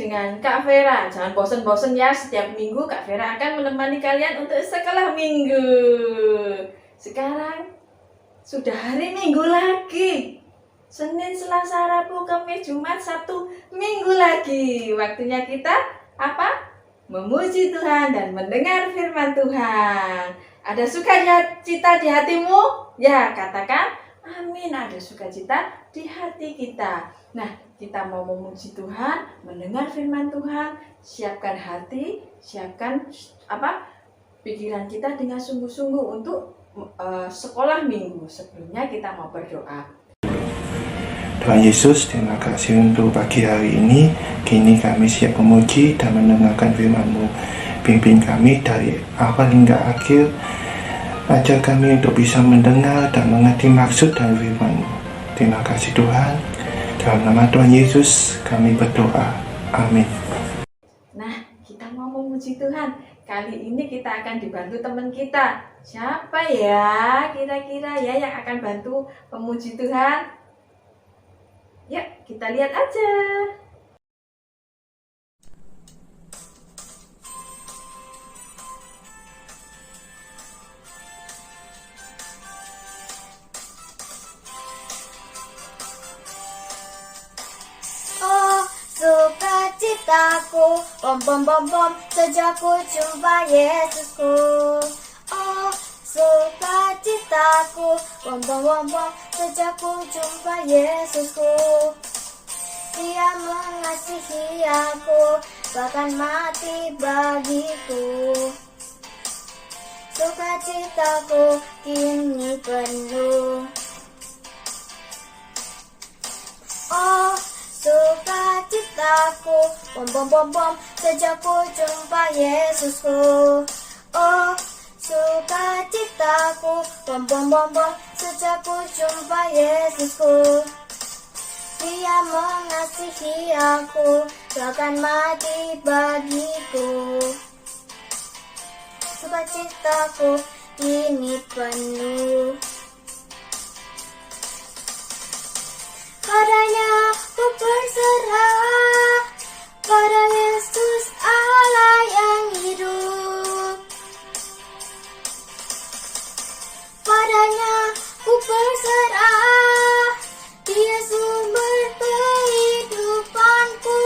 dengan Kak Vera. Jangan bosan-bosan ya, setiap minggu Kak Vera akan menemani kalian untuk sekolah minggu. Sekarang sudah hari Minggu lagi. Senin, Selasa, Rabu, Kamis, Jumat, Sabtu, Minggu lagi. Waktunya kita apa? Memuji Tuhan dan mendengar firman Tuhan. Ada sukacita di hatimu? Ya, katakan amin. Ada sukacita di hati kita. Nah, kita mau memuji Tuhan, mendengar firman Tuhan, siapkan hati, siapkan pikiran kita dengan sungguh-sungguh untuk sekolah minggu. Sebelumnya kita mau berdoa. Tuhan Yesus, terima kasih untuk pagi hari ini. Kini kami siap memuji dan mendengarkan firman-Mu. Pimpin kami dari awal hingga akhir. Ajar kami untuk bisa mendengar dan mengerti maksud dari firman-Mu. Terima kasih Tuhan. Dalam nama Tuhan Yesus kami berdoa. Amin. Nah, kita mau memuji Tuhan. Kali ini kita akan dibantu teman kita. Siapa ya kira-kira ya yang akan bantu memuji Tuhan? Yuk, kita lihat aja. Oh, sukacitaku, bom bom bom bom, sejak ku jumpa Yesusku. Oh, sukacitaku, bom bom bom bom, sejak ku jumpa Yesusku. Dia mengasihi aku, bahkan mati bagiku. Sukacitaku kini penuh. Oh, sukacitaku, bom bom bom bom, sejak ku jumpa Yesusku. Oh, sukacitaku, bom bom bom bom, sejak ku jumpa Yesusku. Dia mengasihi aku, bahkan mati bagiku. Sukacitaku kini penuh. Padanya ku berserah, pada Yesus Allah yang hidup. Padanya ku berserah, Dia sumber kehidupanku.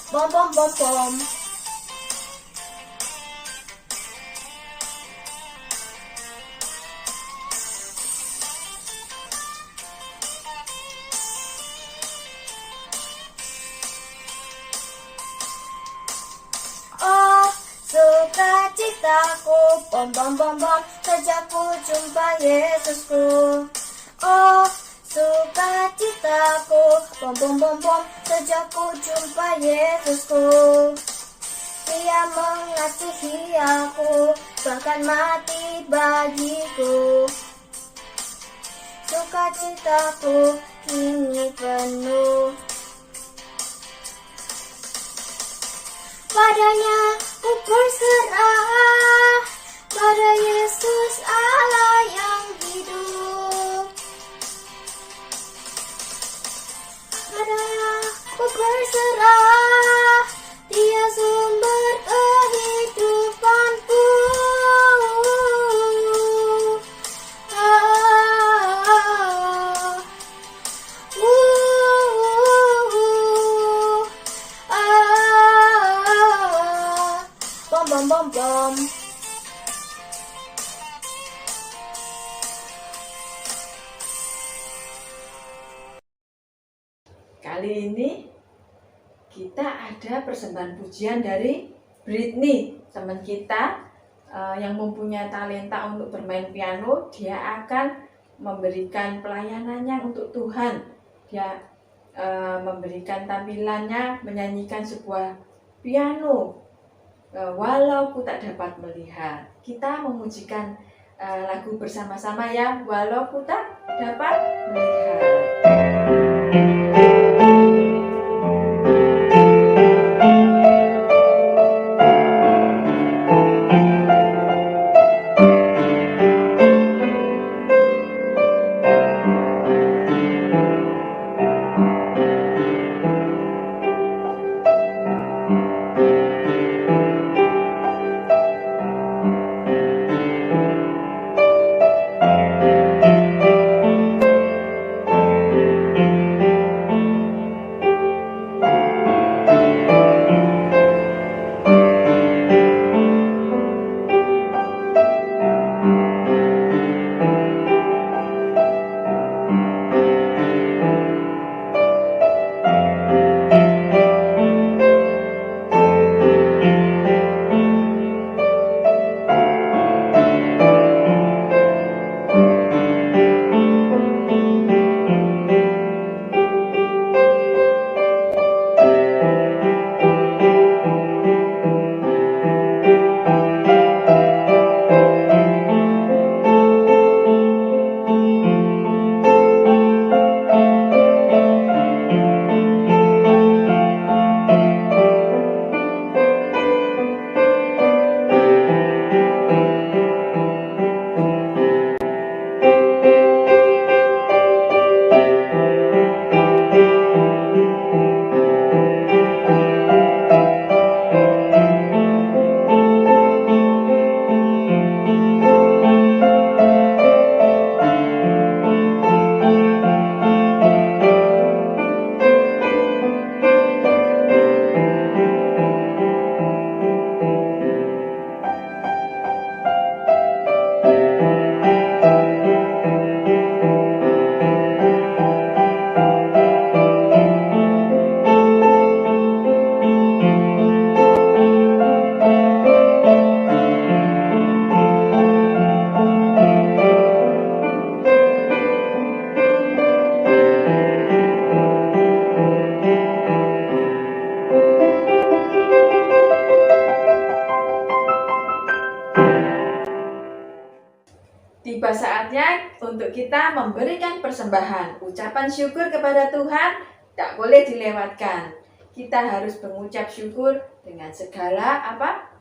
Bom bom bom bom. Oh, sukacitaku, bom bom bom bom, sejak ku jumpa Yesusku. Oh, sukacitaku, bom bom bom bom, sejak ku jumpa Yesusku. Dia mengasihi aku, bahkan mati bagiku. Sukacitaku kini penuh. Padanya ku berserah, pada Yesus Allah yang hidup. Padanya ku berserah, Dia sumber kehidupanku. Bom bom bom bom. Kali ini kita ada persembahan pujian dari Britney, teman kita yang mempunyai talenta untuk bermain piano. Dia akan memberikan pelayanannya untuk Tuhan. Dia memberikan tampilannya menyanyikan sebuah piano. Walau ku tak dapat melihat. Kita memujikan lagu bersama-sama ya, walau ku tak dapat melihat. Tiba saatnya untuk kita memberikan persembahan. Ucapan syukur kepada Tuhan tak boleh dilewatkan. Kita harus mengucap syukur dengan segala apa?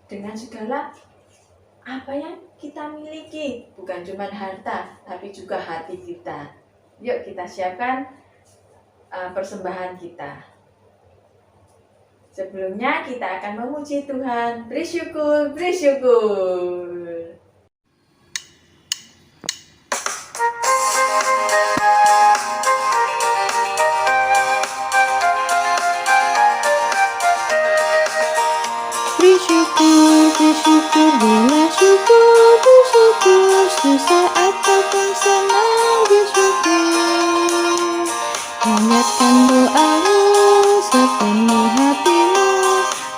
Dengan segala apa yang kita miliki. Bukan cuma harta, tapi juga hati kita. Yuk kita siapkan persembahan kita. Sebelumnya kita akan memuji Tuhan. Beri syukur, beri syukur. Bersyukur, bila syukur, bersyukur, susah ataupun senang bersyukur. Panjatkan doamu sepenuh hatimu,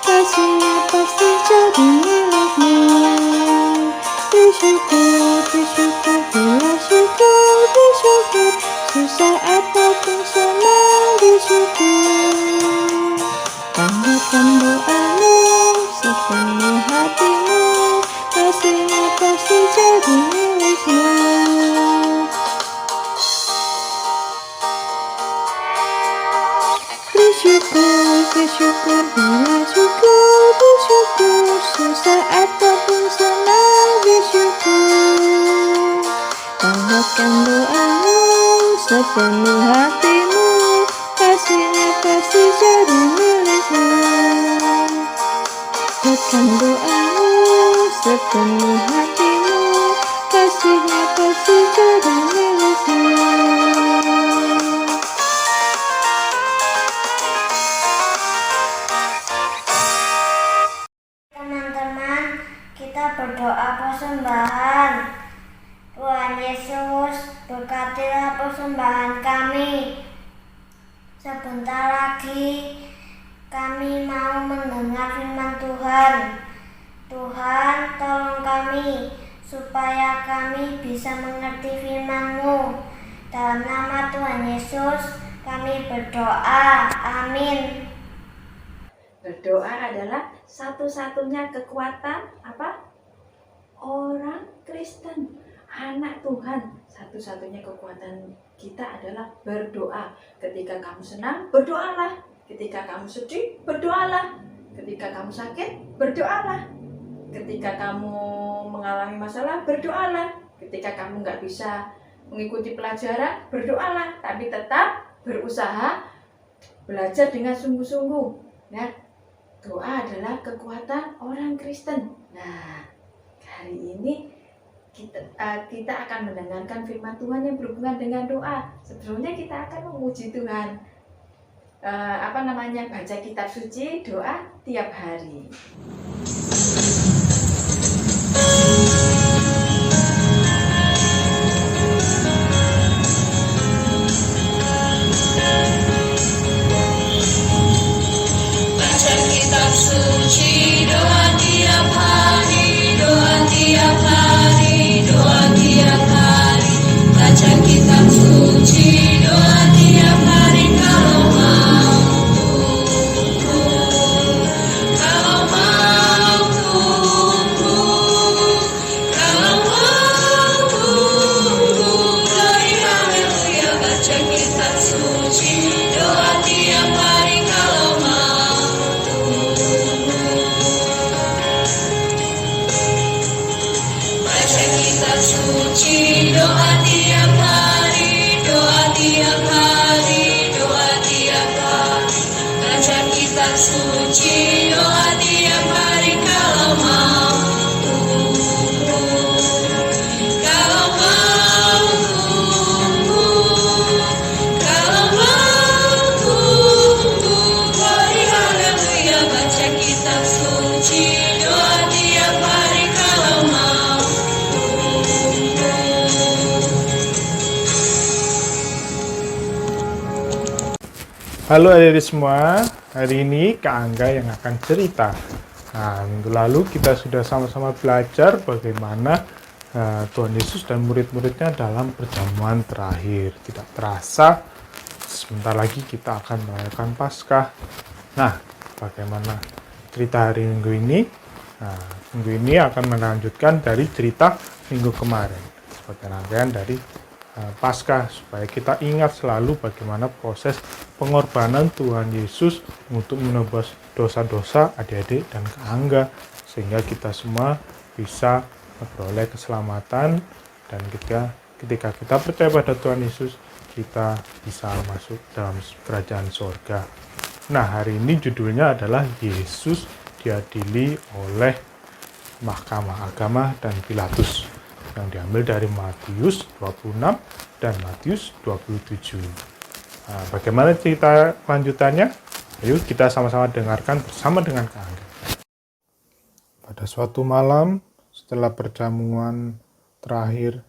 kasihnya pasti jadi milikmu. Bersyukur, bersyukur, bila syukur, bersyukur, susah ataupun senang bersyukur. Panjatkan doamu sepenuh hatimu, kasihnya pasti jadi milikmu. Bersyukur, bersyukur, bila syukur, bersyukur, susah ataupun senang bersyukur. Panjatkan doamu sepenuh hatimu, kasihnya pasti jadi milikmu. Panjatkan doamu sepenuh hatimu, kasihnya pasti jadi milikmu. Teman-teman, kita berdoa persembahan. Tuhan Yesus, berkatilah persembahan kami. Sebentar lagi kami mau mendengar firman Tuhan. Tuhan, tolong kami supaya kami bisa mengerti firman-Mu. Dalam nama Tuhan Yesus kami berdoa. Amin. Berdoa adalah satu-satunya kekuatan apa? Orang Kristen, anak Tuhan. Satu-satunya kekuatan kita adalah berdoa. Ketika kamu senang, berdoalah. Ketika kamu sedih, berdoalah. Ketika kamu sakit, berdoalah. Ketika kamu mengalami masalah, berdoalah. Ketika kamu nggak bisa mengikuti pelajaran, berdoalah. Tapi tetap berusaha belajar dengan sungguh-sungguh. Nah, doa adalah kekuatan orang Kristen. Nah, hari ini kita akan mendengarkan firman Tuhan yang berhubungan dengan doa. Sebelumnya kita akan memuji Tuhan. Baca kitab suci, doa tiap hari. Baca kitab suci, doa tiap hari, doa tiap hari, doa tiap hari. Baca kitab suci, doa tiap hari kalau mau. Kalau mau tunggu, kalau mau tunggu, glory haleluya. Baca kitab suci, doa tiap hari kalau mau. Baca kitab suci, doa tiap hari, doa tiap hari, doa tiap hari. Baca kitab suci, doa tiap hari kalau mau tunggu, kalau mau tunggu, kalau mau tunggu, glory haleluya. Baca kitab suci, doa tiap hari kalau mau tunggu. Halo adik-adik semua, hari ini Kak Angga yang akan cerita. Nah, minggu lalu kita sudah sama-sama belajar bagaimana Tuhan Yesus dan murid-muridnya dalam perjamuan terakhir. Tidak terasa, sebentar lagi kita akan merayakan Paskah. Nah, bagaimana cerita hari Minggu ini? Nah, minggu ini akan melanjutkan dari cerita minggu kemarin. sebagai rangkaian dari Paskah, supaya kita ingat selalu bagaimana proses pengorbanan Tuhan Yesus untuk menebus dosa-dosa adik-adik dan keangga, sehingga kita semua bisa memperoleh keselamatan, dan ketika kita percaya pada Tuhan Yesus, kita bisa masuk dalam kerajaan surga. Nah, hari ini judulnya adalah Yesus diadili oleh Mahkamah Agama dan Pilatus, yang diambil dari Matius 26 dan Matius 27. Nah, bagaimana cerita lanjutannya? Ayo kita sama-sama dengarkan bersama dengan Kak Angga. Pada suatu malam, setelah perjamuan terakhir,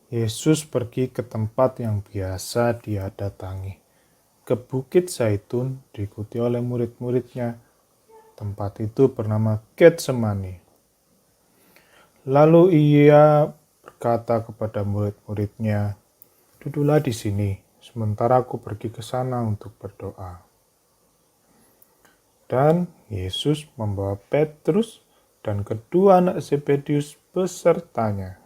Yesus pergi ke tempat yang biasa dia datangi, ke Bukit Zaitun, diikuti oleh murid-muridnya. Tempat itu bernama Getsemani. Lalu ia berkata kepada murid-muridnya, "Duduklah di sini, sementara aku pergi ke sana untuk berdoa." Dan Yesus membawa Petrus dan kedua anak Zebedius besertanya.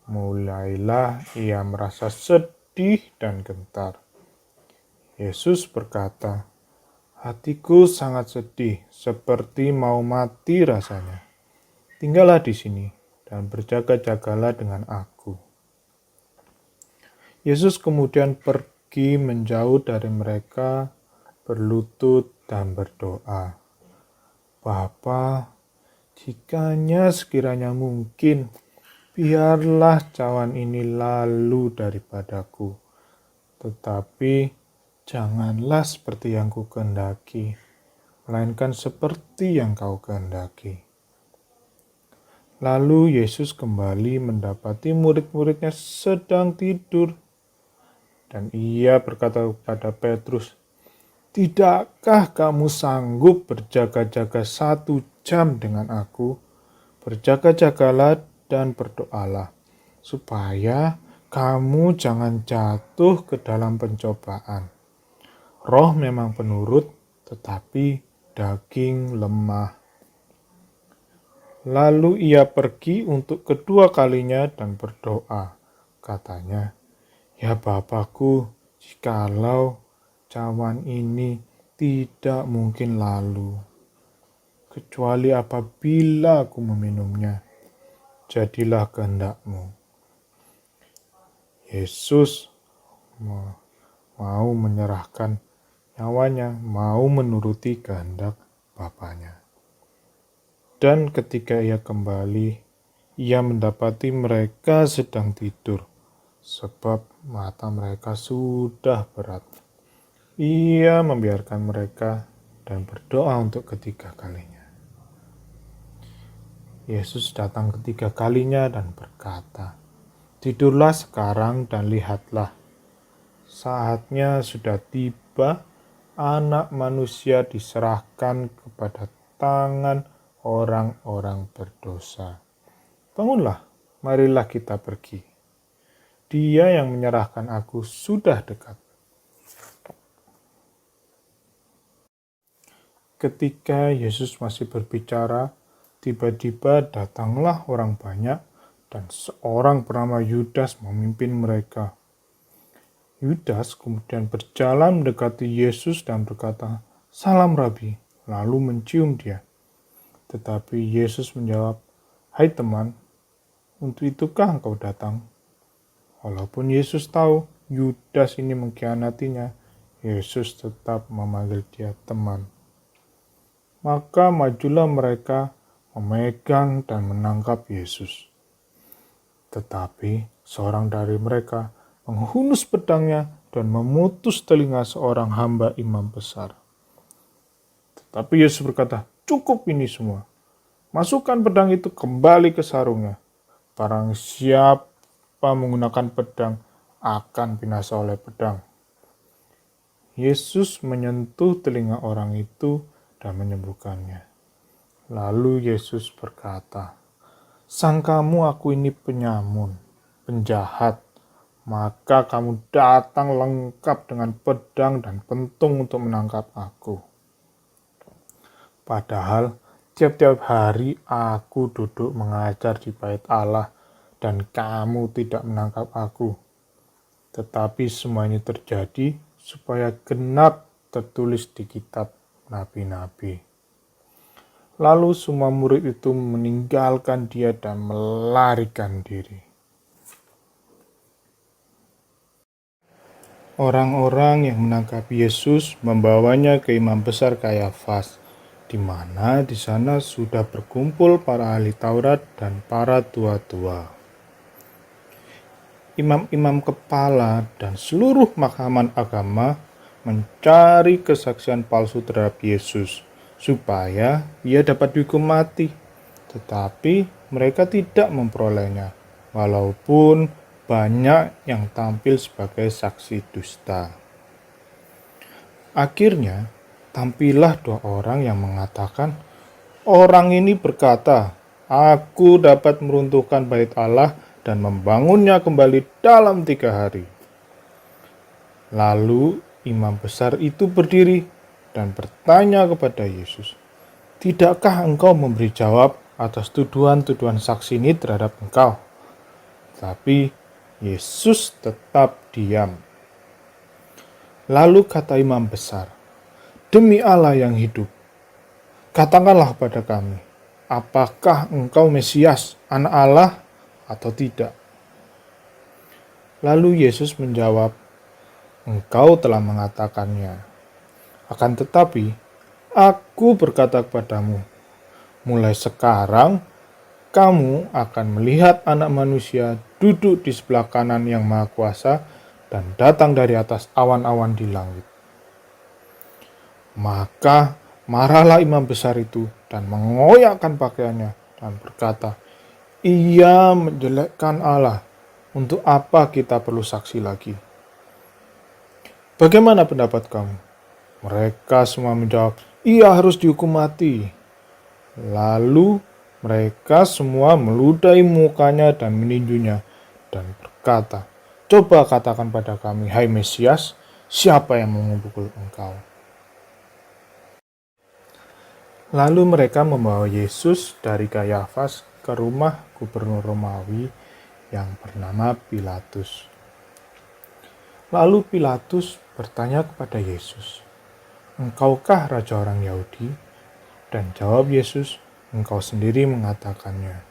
Mulailah ia merasa sedih dan gentar. Yesus berkata, "Hatiku sangat sedih, seperti mau mati rasanya. Tinggallah di sini dan berjaga-jagalah dengan aku." Yesus kemudian pergi menjauh dari mereka, berlutut dan berdoa, "Bapa, jikanya sekiranya mungkin, biarlah cawan ini lalu daripadaku. Tetapi janganlah seperti yang ku kehendaki, melainkan seperti yang kau kehendaki." Lalu Yesus kembali mendapati murid-muridnya sedang tidur. Dan ia berkata kepada Petrus, "Tidakkah kamu sanggup berjaga-jaga 1 jam dengan aku? Berjaga-jagalah dan berdoalah, supaya kamu jangan jatuh ke dalam pencobaan. Roh memang penurut, tetapi daging lemah." Lalu ia pergi untuk kedua kalinya dan berdoa. Katanya, "Ya Bapakku, jikalau cawan ini tidak mungkin lalu, kecuali apabila aku meminumnya, jadilah kehendak-Mu." Yesus mau menyerahkan nyawanya, mau menuruti kehendak Bapanya. Dan ketika ia kembali, ia mendapati mereka sedang tidur, sebab mata mereka sudah berat. Ia membiarkan mereka dan berdoa untuk ketiga kalinya. Yesus datang ketiga kalinya dan berkata, "Tidurlah sekarang dan lihatlah, saatnya sudah tiba, Anak Manusia diserahkan kepada tangan orang-orang berdosa. Bangunlah, marilah kita pergi. Dia yang menyerahkan aku sudah dekat." Ketika Yesus masih berbicara, tiba-tiba datanglah orang banyak dan seorang bernama Yudas memimpin mereka. Yudas kemudian berjalan mendekati Yesus dan berkata, "Salam Rabi," lalu mencium dia. Tetapi Yesus menjawab, "Hai teman, untuk itukah engkau datang?" Walaupun Yesus tahu Yudas ini mengkhianatinya, Yesus tetap memanggil dia teman. Maka majulah mereka memegang dan menangkap Yesus. Tetapi seorang dari mereka menghunus pedangnya dan memutus telinga seorang hamba imam besar. Tetapi Yesus berkata, "Cukup ini semua. Masukkan pedang itu kembali ke sarungnya. Barang siapa menggunakan pedang akan binasa oleh pedang." Yesus menyentuh telinga orang itu dan menyembuhkannya. Lalu Yesus berkata, "Sangkamu aku ini penyamun, penjahat, maka kamu datang lengkap dengan pedang dan pentung untuk menangkap aku. Padahal tiap-tiap hari aku duduk mengajar di bait Allah dan kamu tidak menangkap aku. Tetapi semua ini terjadi supaya genap tertulis di kitab nabi-nabi. Lalu semua murid itu meninggalkan dia dan melarikan diri. Orang-orang yang menangkap Yesus membawanya ke imam besar Kayafas, di mana di sana sudah berkumpul para ahli Taurat dan para tua-tua. Imam-imam kepala dan seluruh mahkamah agama mencari kesaksian palsu terhadap Yesus, supaya ia dapat dihukum mati. Tetapi mereka tidak memperolehnya, walaupun banyak yang tampil sebagai saksi dusta. Akhirnya, tampillah 2 orang yang mengatakan, "Orang ini berkata, aku dapat meruntuhkan bait Allah dan membangunnya kembali dalam 3 hari." Lalu imam besar itu berdiri dan bertanya kepada Yesus, "Tidakkah engkau memberi jawab atas tuduhan-tuduhan saksi ini terhadap engkau?" Tapi Yesus tetap diam. Lalu kata imam besar, "Demi Allah yang hidup, katakanlah pada kami, apakah engkau Mesias, anak Allah atau tidak?" Lalu Yesus menjawab, "Engkau telah mengatakannya. Akan tetapi, aku berkata kepadamu, mulai sekarang kamu akan melihat Anak Manusia duduk di sebelah kanan Yang Maha Kuasa dan datang dari atas awan-awan di langit." Maka marahlah imam besar itu dan mengoyakkan pakaiannya dan berkata, "Ia menjelekkan Allah. Untuk apa kita perlu saksi lagi? Bagaimana pendapat kamu?" Mereka semua menjawab, "Ia harus dihukum mati." Lalu mereka semua meludahi mukanya dan meninjunya dan berkata, "Coba katakan pada kami, hai Mesias, siapa yang memukul engkau?" Lalu mereka membawa Yesus dari Kayafas ke rumah gubernur Romawi yang bernama Pilatus. Lalu Pilatus bertanya kepada Yesus, "Engkaukah raja orang Yahudi?" Dan jawab Yesus, "Engkau sendiri mengatakannya."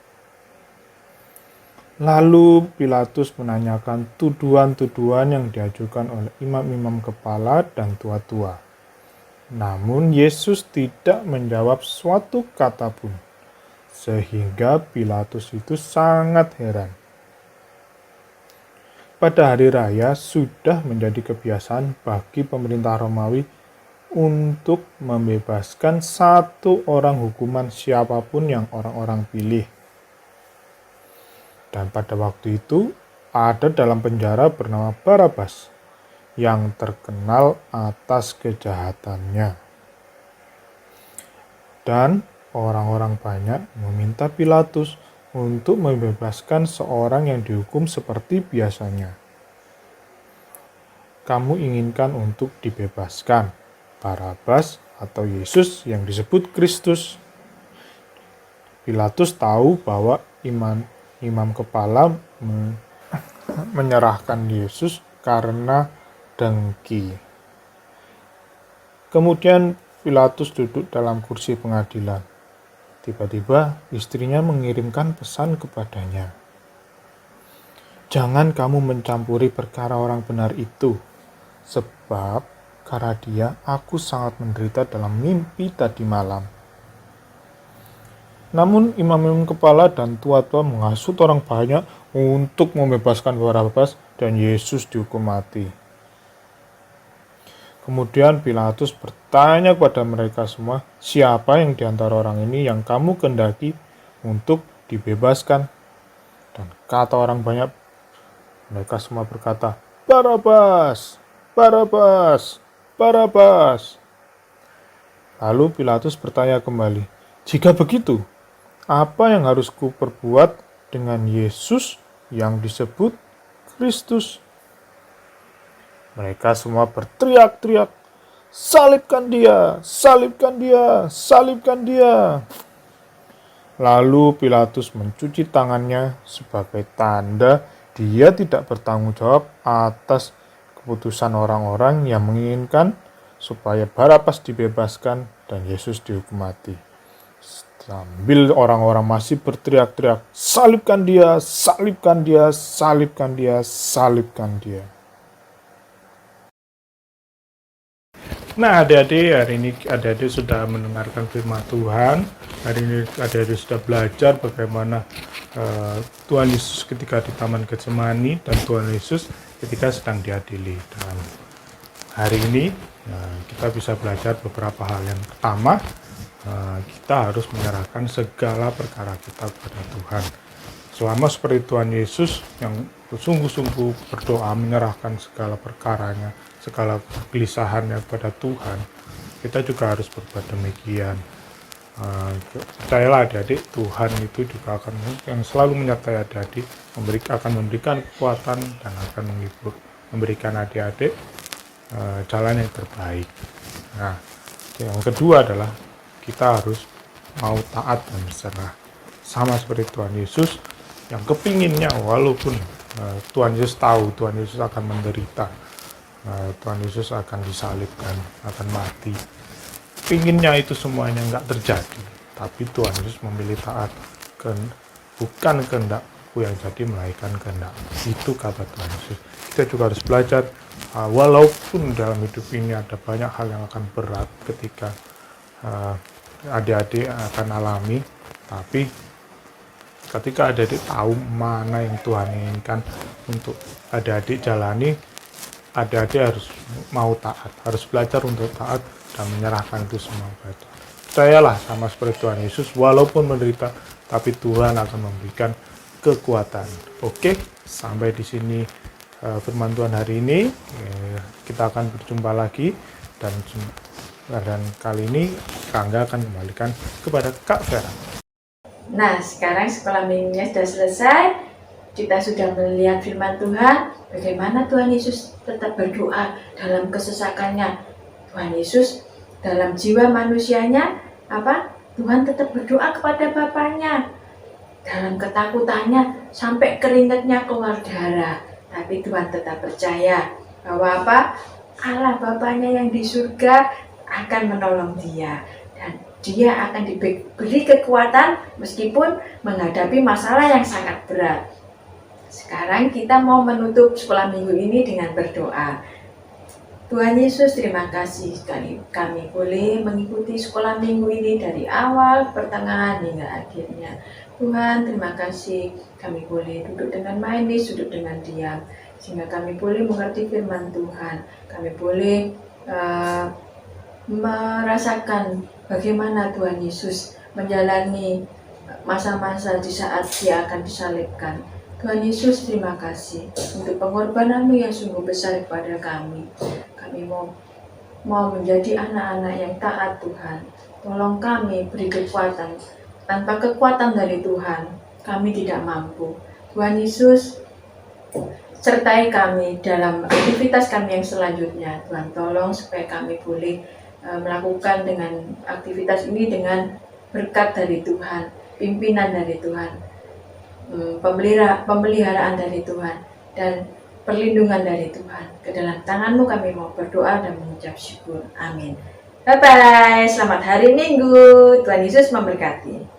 Lalu Pilatus menanyakan tuduhan-tuduhan yang diajukan oleh imam-imam kepala dan tua-tua. Namun Yesus tidak menjawab suatu kata pun, sehingga Pilatus itu sangat heran. Pada hari raya sudah menjadi kebiasaan bagi pemerintah Romawi untuk membebaskan 1 orang hukuman siapapun yang orang-orang pilih. Dan pada waktu itu ada dalam penjara bernama Barabas yang terkenal atas kejahatannya. Dan orang-orang banyak meminta Pilatus untuk membebaskan seorang yang dihukum seperti biasanya. "Kamu inginkan untuk dibebaskan Barabas atau Yesus yang disebut Kristus?" Pilatus tahu bahwa imam kepala menyerahkan Yesus karena dengki. Kemudian Pilatus duduk dalam kursi pengadilan. Tiba-tiba istrinya mengirimkan pesan kepadanya, "Jangan kamu mencampuri perkara orang benar itu, sebab karena dia aku sangat menderita dalam mimpi tadi malam." Namun imam-imam kepala dan tua-tua menghasut orang banyak untuk membebaskan Barabas dan Yesus dihukum mati. Kemudian Pilatus bertanya kepada mereka semua, "Siapa yang di antara orang ini yang kamu kehendaki untuk dibebaskan?" Dan kata orang banyak, mereka semua berkata, "Barabas, Barabas, Barabas." Lalu Pilatus bertanya kembali, "Jika begitu, apa yang harus kuperbuat dengan Yesus yang disebut Kristus?" Mereka semua berteriak-teriak, "Salibkan dia, salibkan dia, salibkan dia." Lalu Pilatus mencuci tangannya sebagai tanda dia tidak bertanggung jawab atas keputusan orang-orang yang menginginkan supaya Barabas dibebaskan dan Yesus dihukum mati. Sambil orang-orang masih berteriak-teriak, salibkan dia, salibkan dia, salibkan dia, salibkan dia. Nah, adik-adik, hari ini adik-adik sudah mendengarkan firman Tuhan. Hari ini adik-adik sudah belajar bagaimana Tuhan Yesus ketika di Taman Getsemani dan Tuhan Yesus ketika sedang diadili. Dan hari ini kita bisa belajar beberapa hal. Yang pertama, kita harus menyerahkan segala perkara kita kepada Tuhan. Selama seperti Tuhan Yesus yang bersungguh-sungguh berdoa menyerahkan segala perkaranya, segala kegelisahannya kepada Tuhan, kita juga harus berbuat demikian. Percayalah adik-adik, Tuhan itu juga akan yang selalu menyertai adik-adik, akan memberikan kekuatan dan akan memberikan adik-adik jalan yang terbaik. Nah, yang kedua adalah kita harus mau taat dan berserah, sama seperti Tuhan Yesus yang kepinginnya walaupun Tuhan Yesus tahu Tuhan Yesus akan menderita, Tuhan Yesus akan disalibkan, akan mati, pinginnya itu semuanya nggak terjadi, tapi Tuhan Yesus memilih taat, bukan kehendakku yang jadi melainkan kehendak. Itu kata Tuhan Yesus. Kita juga harus belajar walaupun dalam hidup ini ada banyak hal yang akan berat ketika adik-adik akan alami, tapi ketika adik-adik tahu mana yang Tuhan inginkan untuk adik-adik jalani, adik-adik harus mau taat, harus belajar untuk taat dan menyerahkan itu semua kepada Tuhan. Percayalah, sama seperti Tuhan Yesus, walaupun menderita, tapi Tuhan akan memberikan kekuatan. Oke, sampai di sini firman Tuhan hari ini. Kita akan berjumpa lagi dan kali ini Kangga akan kembalikan kepada Kak Vera. Nah, sekarang sekolah minggunya sudah selesai. Kita sudah melihat firman Tuhan, bagaimana Tuhan Yesus tetap berdoa dalam kesesakannya. Tuhan Yesus dalam jiwa manusianya, Tuhan tetap berdoa kepada Bapaknya. Dalam ketakutannya, sampai keringatnya keluar darah. Tapi Tuhan tetap percaya bahwa Allah Bapaknya yang di surga akan menolong dia. Dan dia akan diberi kekuatan meskipun menghadapi masalah yang sangat berat. Sekarang kita mau menutup sekolah minggu ini dengan berdoa. Tuhan Yesus, terima kasih kami boleh mengikuti sekolah minggu ini dari awal, pertengahan hingga akhirnya. Tuhan, terima kasih kami boleh duduk dengan manis, duduk dengan diam, sehingga kami boleh mengerti firman Tuhan. Kami boleh merasakan bagaimana Tuhan Yesus menjalani masa-masa di saat dia akan disalibkan. Tuhan Yesus, terima kasih untuk pengorbanan-Mu yang sungguh besar kepada kami. Kami mau menjadi anak-anak yang taat Tuhan. Tolong kami, beri kekuatan. Tanpa kekuatan dari Tuhan, kami tidak mampu. Tuhan Yesus, sertai kami dalam aktivitas kami yang selanjutnya. Tuhan, tolong supaya kami boleh melakukan dengan aktivitas ini dengan berkat dari Tuhan, pimpinan dari Tuhan, pemeliharaan dari Tuhan, dan perlindungan dari Tuhan. Ke dalam tangan-Mu kami mau berdoa dan mengucap syukur. Amin. Bye-bye. Selamat hari Minggu. Tuhan Yesus memberkati.